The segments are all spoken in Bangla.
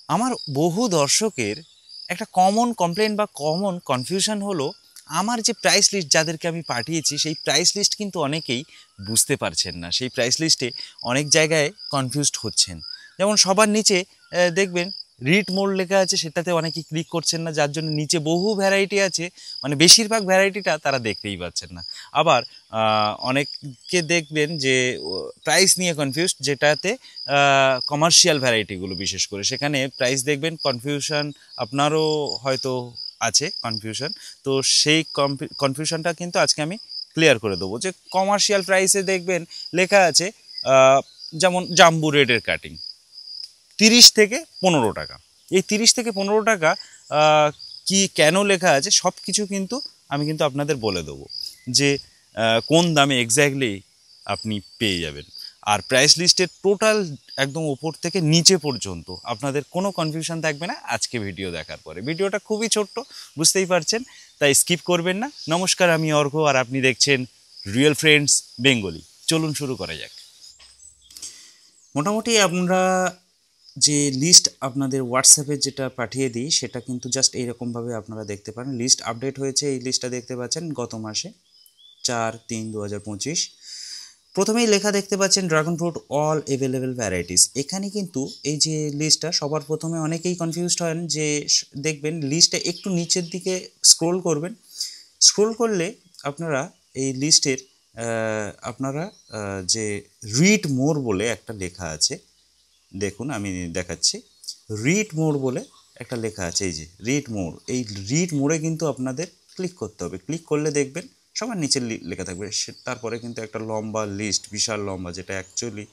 আমার বহু দর্শকের একটা কমন কমপ্লেন বা কমন কনফিউশন হলো, আমার যে প্রাইস লিস্ট যাদেরকে আমি পাঠিয়েছি সেই প্রাইস লিস্ট কিন্তু অনেকেই বুঝতে পারছেন না। সেই প্রাইস লিস্টে অনেক জায়গায় কনফিউজড হচ্ছেন। যেমন সবার নিচে দেখবেন রিড মোড লেখা আছে, সেটাতে অনেকেই ক্লিক করছেন না, যার জন্য নিচে বহু ভ্যারাইটি আছে, মানে বেশিরভাগ ভ্যারাইটিটা তারা দেখতেই পাচ্ছেন না। আবার অনেককে দেখবেন যে প্রাইস নিয়ে কনফিউজড, যেটাতে কমার্শিয়াল ভ্যারাইটিগুলো বিশেষ করে, সেখানে প্রাইস দেখবেন কনফিউশন আপনারও হয়তো আছে কনফিউশন। তো সেই কনফিউশনটা কিন্তু আজকে আমি ক্লিয়ার করে দেবো। যে কমার্শিয়াল প্রাইসে দেখবেন লেখা আছে যেমন জাম্বু রেডের কাটিং 30 থেকে 15 টাকা। এই 30 থেকে 15 টাকা কি কেন লেখা আছে সব কিছু কিন্তু আমি কিন্তু আপনাদের বলে দেবো, যে কোন দামে এক্স্যাক্টলি আপনি পেয়ে যাবেন। আর প্রাইস লিস্টের টোটাল একদম ওপর থেকে নিচে পর্যন্ত আপনাদের কোনো কনফিউশন থাকবে না আজকে ভিডিও দেখার পরে। ভিডিওটা খুবই ছোট্ট, বুঝতেই পারছেন, তাই স্কিপ করবেন না। নমস্কার, আমি অর্ঘ্য, আর আপনি দেখছেন রিয়েল ফ্রেন্ডস বেঙ্গলি। চলুন শুরু করা যাক। মোটামুটি আমরা যে লিস্ট আপনাদের হোয়াটসঅ্যাপে যেটা পাঠিয়ে দিই সেটা কিন্তু জাস্ট এইরকমভাবে আপনারা দেখতে পারেন। লিস্ট আপডেট হয়েছে, এই লিস্টটা দেখতে পাচ্ছেন গত মাসে 4/3/2025। প্রথমেই লেখা দেখতে পাচ্ছেন dragon fruit all available varieties. এখানে কিন্তু এই যে লিস্টটা, সবার প্রথমে অনেকেই কনফিউজড হন যে দেখবেন লিস্টটা একটু নিচের দিকে স্ক্রোল করবেন। স্ক্রোল করলে আপনারা এই লিস্টের আপনারা যে রিড মোর বলে একটা লেখা আছে, দেখুন আমি দেখাচ্ছি। রিড মোর বলে একটা লেখা আছে, এই যে রিড মোর, এই রিড মোড়ে কিন্তু আপনাদের ক্লিক করতে হবে। ক্লিক করলে দেখবেন সবার নিচে লেখা থাকবে, তারপরে কিন্তু একটা লম্বা লিস্ট, বিশাল লম্বা, যেটা অ্যাকচুয়ালি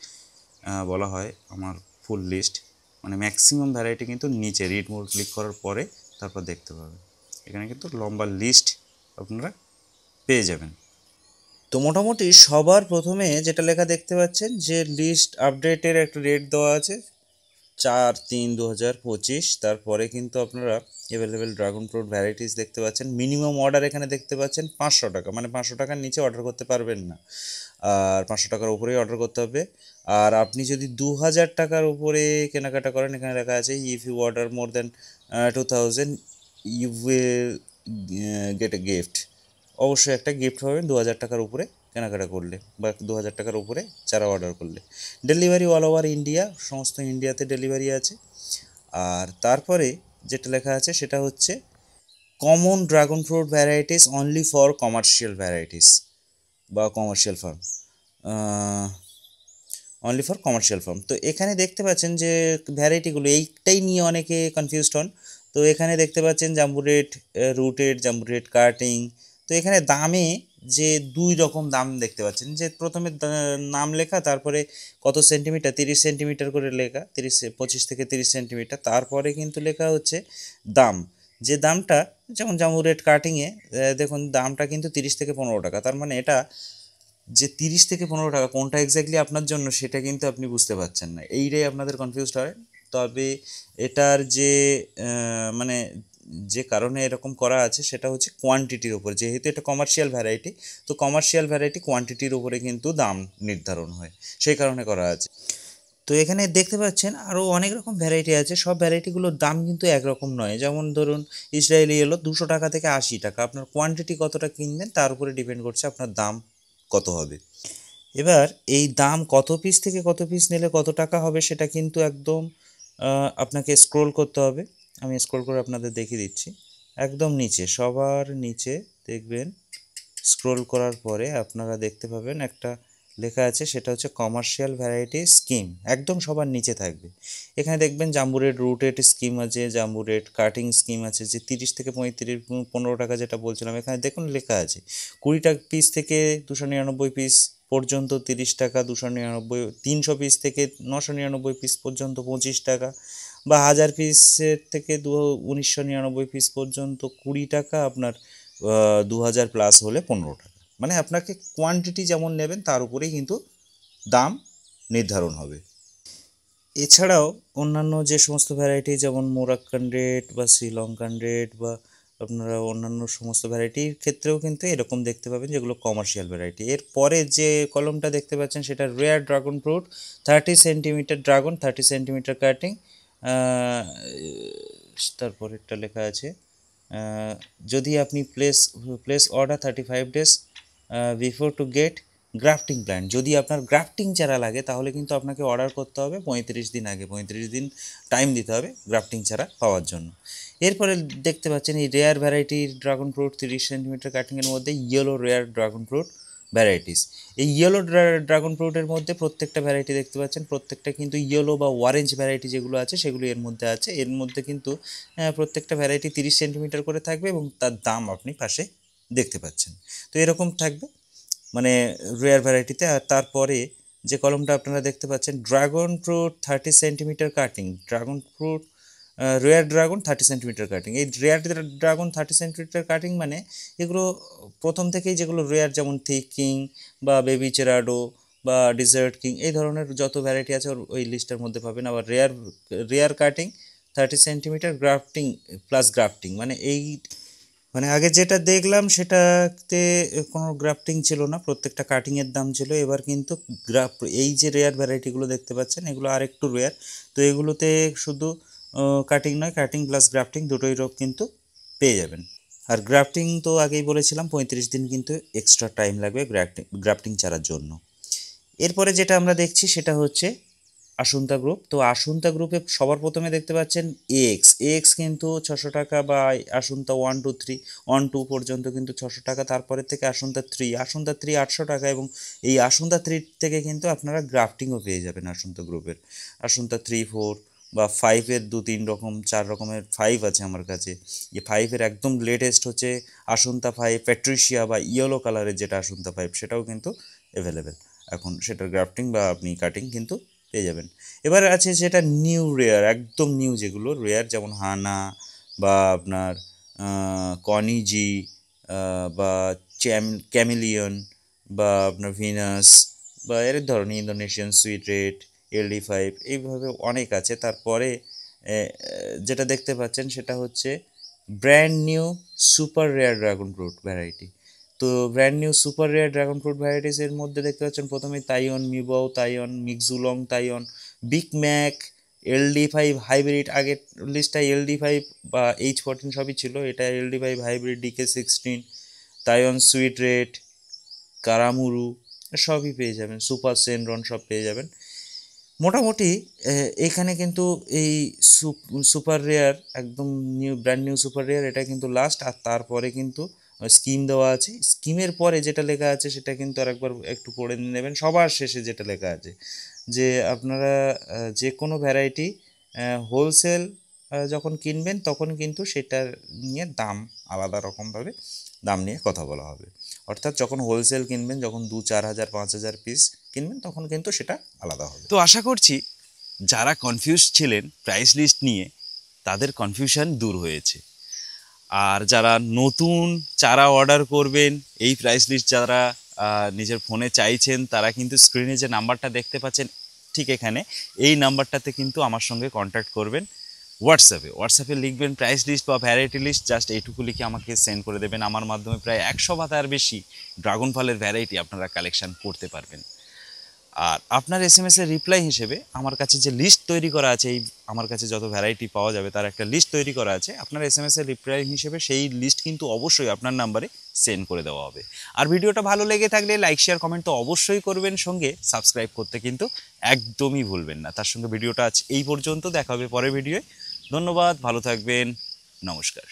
বলা হয় আমার ফুল লিস্ট, মানে ম্যাক্সিমাম ভ্যারাইটি কিন্তু নিচে রিড মোর ক্লিক করার পরে তারপর দেখতে পাবেন। এখানে কিন্তু লম্বা লিস্ট আপনারা পেয়ে যাবেন। তো মোটামুটি সবার প্রথমে যেটা লেখা দেখতে পাচ্ছেন, যে লিস্ট আপডেটের একটা রেট দেওয়া আছে 4/3/2025। তারপরে কিন্তু আপনারা অ্যাভেলেবেল ড্রাগন ফ্রুট ভ্যারাইটিস দেখতে পাচ্ছেন। মিনিমাম অর্ডার এখানে দেখতে পাচ্ছেন 500 টাকা, মানে 500 টাকার নিচে অর্ডার করতে পারবেন না, আর 500 টাকার উপরেই অর্ডার করতে হবে। আর আপনি যদি 2000 টাকার উপরে কেনাকাটা করেন, এখানে লেখা আছে if you order more then 2000 you will get a gift. অবশ্যই একটা গিফট পাবেন 2000 টাকার উপরে কেনাকাটা করলে, বা 2000 টাকার উপরে যারা অর্ডার করলে। ডেলিভারি অল ওভার ইন্ডিয়া, সমস্ত ইন্ডিয়াতে ডেলিভারি আছে। আর তারপরে যেটা লেখা আছে সেটা হচ্ছে common dragon fruit varieties only for commercial varieties বা commercial farm, only for commercial farm. তো এখানে দেখতে পাচ্ছেন যে ভ্যারাইটিগুলো এইটাই নিয়ে অনেকে কনফিউজড হন। তো এখানে দেখতে পাচ্ছেন জাম্বু রেড রুটেড, জাম্বু রেড কাটিং। তো এখানে দামে যে দুই রকম দাম দেখতে পাচ্ছেন, যে প্রথমে নাম লেখা, তারপরে কত সেন্টিমিটার, 30 সেন্টিমিটার করে লেখা, 25 থেকে 30 সেন্টিমিটার। তারপরে কিন্তু লেখা হচ্ছে দাম, যে দামটা যেমন জাম্বু রেড কাটিংয়ে দেখুন দামটা কিন্তু 30 থেকে 15 টাকা। তার মানে এটা যে 30 থেকে 15 টাকা কোনটা এক্স্যাক্টলি আপনার জন্য সেটা কিন্তু আপনি বুঝতে পারছেন না, এইটাই আপনাদের কনফিউজড হয়। তবে এটার যে মানে যে কারণে এরকম করা আছে সেটা হচ্ছে কোয়ান্টিটির উপর, যেহেতু এটা কমার্শিয়াল ভ্যারাইটি, তো কমার্শিয়াল ভ্যারাইটি কোয়ান্টিটির উপরে কিন্তু দাম নির্ধারণ হয়, সেই কারণে করা আছে। তো এখানে দেখতে পাচ্ছেন আরও অনেক রকম ভ্যারাইটি আছে, সব ভ্যারাইটিগুলোর দাম কিন্তু একরকম নয়। যেমন ধরুন ইসরায়েলি এলো 200 টাকা থেকে 80 টাকা, আপনার কোয়ান্টিটি কতটা কিনবেন তার উপরে ডিপেন্ড করছে আপনার দাম কত হবে। এবার এই দাম কত পিস থেকে কত পিস নিলে কত টাকা হবে সেটা কিন্তু একদম আপনাকে স্ক্রোল করতে হবে। আমি স্ক্রোল করে আপনাদের দেখিয়ে দিচ্ছি। একদম নিচে, সবার নিচে দেখবেন, স্ক্রোল করার পরে আপনারা দেখতে পাবেন একটা লেখা আছে, সেটা হচ্ছে কমার্শিয়াল ভ্যারাইটি স্কিম, একদম সবার নিচে থাকবে। এখানে দেখবেন জাম্বু রেড রুটেড স্কিম আছে, জাম্বু রেড কাটিং স্কিম আছে, যে 30 থেকে 35 15 টাকা যেটা বলছিলাম, এখানে দেখুন লেখা আছে 20 টাকা পিস থেকে 299 পিস পর্যন্ত 30 টাকা, 299, 300 পিস থেকে 999 পিস পর্যন্ত 25 টাকা, বা 1000 পিসের থেকে 1999 পিস পর্যন্ত 20 টাকা, আপনার 2000 প্লাস হলে 15 টাকা। মানে আপনাকে কোয়ান্টিটি যেমন নেবেন তার উপরেই কিন্তু দাম নির্ধারণ হবে। এছাড়াও অন্যান্য যে সমস্ত ভ্যারাইটি, যেমন মোরাক্কান রেড বা শ্রীলঙ্কান রেড বা আপনারা অন্যান্য সমস্ত ভ্যারাইটির ক্ষেত্রেও কিন্তু এরকম দেখতে পাবেন, যেগুলো কমার্শিয়াল ভ্যারাইটি। এর পরে যে কলমটা দেখতে পাচ্ছেন সেটা rare dragon fruit, 30 centimetre dragon, 30 centimetre cutting, তারপরেরটা লেখা আছে যদি আপনি place order 35 days before to get grafting plant, যদি আপনার গ্রাফটিং চারা লাগে তাহলে কিন্তু আপনাকে অর্ডার করতে হবে 35 দিন আগে, 35 দিন টাইম দিতে হবে গ্রাফটিং চারা পাওয়ার জন্য। এরপরে দেখতে পাচ্ছেন এই রেয়ার ভ্যারাইটির ড্রাগন ফ্রুট 30 সেন্টিমিটার কাটিংয়ের মধ্যে yellow rare dragon fruit varieties. এই ইয়েলো ড্রাগন ফ্রুটের মধ্যে প্রত্যেকটা ভ্যারাইটি দেখতে পাচ্ছেন, প্রত্যেকটা কিন্তু ইয়েলো বা অরেঞ্জ ভ্যারাইটি যেগুলো আছে সেগুলো এর মধ্যে আছে। এর মধ্যে কিন্তু প্রত্যেকটা ভ্যারাইটি 30 সেন্টিমিটার করে থাকবে এবং তার দাম আপনি পাশে দেখতে পাচ্ছেন। তো এরকম থাকবে মানে রেয়ার ভ্যারাইটিতে। আর তারপরে যে কলমটা আপনারা দেখতে পাচ্ছেন dragon fruit 30 centimetre cutting, dragon fruit rare dragon 30 centimetre cutting. এই রেয়ার ড্রাগন 30 সেন্টিমিটার কাটিং মানে এগুলো প্রথম থেকেই যেগুলো রেয়ার, যেমন থিক কিং বা বেবি চেরাডো বা ডিজার্ট কিং, এই ধরনের যত ভ্যারাইটি আছে ওই লিস্টের মধ্যে পাবেন। আবার rare cutting 30 centimetre grafting plus grafting মানে আগে যেটা দেখলাম সেটাতে কোনো গ্রাফটিং ছিল না, প্রত্যেকটা কাটিংয়ের দাম ছিল। এবার কিন্তু এই যে রেয়ার ভ্যারাইটিগুলো দেখতে পাচ্ছেন এগুলো আর একটু রেয়ার, তো এগুলোতে শুধু কাটিং নয়, কাটিং প্লাস গ্রাফটিং দুটোই রোগ কিন্তু পেয়ে যাবেন। আর গ্রাফটিং তো আগেই বলেছিলাম 35 দিন কিন্তু এক্সট্রা টাইম লাগবে গ্রাফটিং চারার জন্য। এরপরে যেটা আমরা দেখছি সেটা হচ্ছে আসুন্তা গ্রুপ। তো আসুন্তা গ্রুপে সবার প্রথমে দেখতে পাচ্ছেন এক্স কিন্তু 600 টাকা, বা আসুন্তা 1 2 3 পর্যন্ত কিন্তু 600 টাকা। তারপরে থেকে আসুন্তা 3 800 টাকা, এবং এই আসুন্তা 3 থেকে কিন্তু আপনারা গ্রাফটিংও পেয়ে যাবেন আসুন্তা গ্রুপের। আসুন্তা 3 4 বা 5-এর 2-3 রকম 4 রকমের 5 আছে আমার কাছে। এই 5-এর একদম লেটেস্ট হচ্ছে আসুন্তা 5 প্যাট্রিশিয়া বা ইয়েলো কালারের যেটা আসুন্তা 5, সেটাও কিন্তু অ্যাভেলেবেল এখন, সেটার গ্রাফটিং বা আপনি কাটিং কিন্তু পেয়ে যাবেন। এবার আছে যেটা নিউ রেয়ার, একদম নিউ যেগুলো রেয়ার, যেমন হানা বা আপনার কনিজি বা ক্যামিলিয়ন বা আপনার ভিনাস বা এর ধরনের ইন্দোনেশিয়ান সুইট রেড, LD5, এইভাবে অনেক আছে। তারপরে যেটা দেখতে পাচ্ছেন সেটা হচ্ছে brand new super rare dragon fruit variety. তো brand new super rare dragon fruit ভ্যারাইটিসের মধ্যে দেখতে পাচ্ছেন প্রথমে তাইওয়ান মিবাও, তাইওয়ান মিক্সুলং, Taiwan big Mac, LD5 hybrid. আগের লিস্টটায় LD5 বা H14 সবই ছিল, এটা LD5 hybrid, DK16, Taiwan sweet red, Caramuru সবই পেয়ে যাবেন, সুপার সেনরন সব পেয়ে যাবেন মোটামুটি। এখানে কিন্তু এই সুপার রেয়ার একদম ব্র্যান্ড নিউ সুপার রেয়ার এটা কিন্তু লাস্ট। আর তারপরে কিন্তু স্কিম দেওয়া আছে, স্কিমের পরে যেটা লেখা আছে সেটা কিন্তু আরেকবার একটু পড়ে নেবেন। সবার শেষে যেটা লেখা আছে যে আপনারা যে কোনো ভ্যারাইটি হোলসেল যখন কিনবেন তখন কিন্তু সেটার নিয়ে দাম আলাদা রকমভাবে দাম নিয়ে কথা বলা হবে। অর্থাৎ যখন হোলসেল কিনবেন, যখন 2-4 হাজার 5 হাজার পিস কিনবেন তখন কিন্তু সেটা আলাদা হবে। তো আশা করছি যারা কনফিউজ ছিলেন প্রাইস লিস্ট নিয়ে তাদের কনফিউশন দূর হয়েছে। আর যারা নতুন চারা অর্ডার করবেন, এই প্রাইস লিস্ট যারা নিজের ফোনে চাইছেন, তারা কিন্তু স্ক্রিনে যে নাম্বারটা দেখতে পাচ্ছেন ঠিক এখানে, এই নাম্বারটাতে কিন্তু আমার সঙ্গে কন্ট্যাক্ট করবেন। হোয়াটসঅ্যাপে লিখবেন প্রাইস লিস্ট বা ভ্যারাইটি লিস্ট, জাস্ট এইটুকু লিখে আমাকে সেন্ড করে দেবেন। আমার মাধ্যমে প্রায় 100 পাতার বেশি ড্রাগন ফলের ভ্যারাইটি আপনারা কালেকশন করতে পারবেন। আর আপনার SMS-এর রিপ্লাই হিসেবে আমার কাছে যে লিস্ট তৈরি করা আছে, এই আমার কাছে যত ভ্যারাইটি পাওয়া যাবে তার একটা লিস্ট তৈরি করা আছে, আপনার SMS-এর রিপ্লাই হিসেবে সেই লিস্ট কিন্তু অবশ্যই আপনার নাম্বারে সেন্ড করে দেওয়া হবে। আর ভিডিওটা ভালো লেগে থাকলে লাইক শেয়ার কমেন্ট তো অবশ্যই করবেন, সঙ্গে সাবস্ক্রাইব করতে কিন্তু একদমই ভুলবেন না। তার সঙ্গে ভিডিওটা আজ এই পর্যন্ত, দেখা হবে পরের ভিডিওয়। ধন্যবাদ, ভালো থাকবেন, নমস্কার।